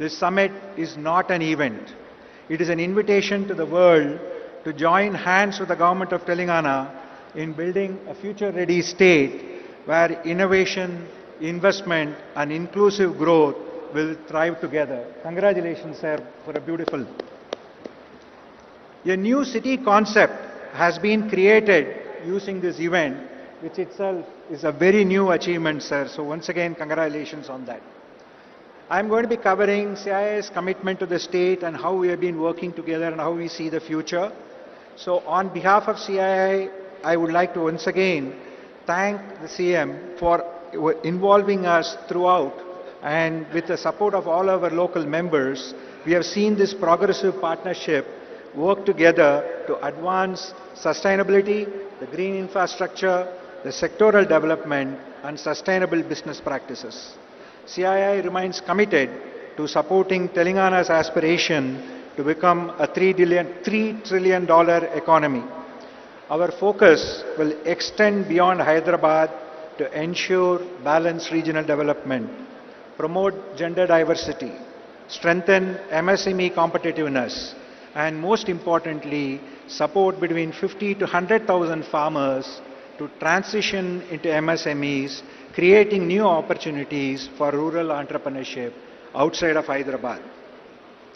This summit is not an event. It is an invitation to the world to join hands with the government of Telangana in building a future-ready state where innovation, investment and inclusive growth will thrive together. Congratulations, sir, for a beautiful. A new city concept has been created using this event, which itself is a very new achievement, sir. So once again, congratulations on that. I'm going to be covering CII's commitment to the state and how we have been working together and how we see the future. So on behalf of CII, I would like to once again thank the CM for involving us throughout, and with the support of all our local members, we have seen this progressive partnership work together to advance sustainability, the green infrastructure, the sectoral development and sustainable business practices. CII remains committed to supporting Telangana's aspiration to become a $3 trillion economy. Our focus will extend beyond Hyderabad to ensure balanced regional development, promote gender diversity, strengthen MSME competitiveness, and most importantly, support between 50 to 100,000 farmers to transition into MSMEs, creating new opportunities for rural entrepreneurship outside of Hyderabad.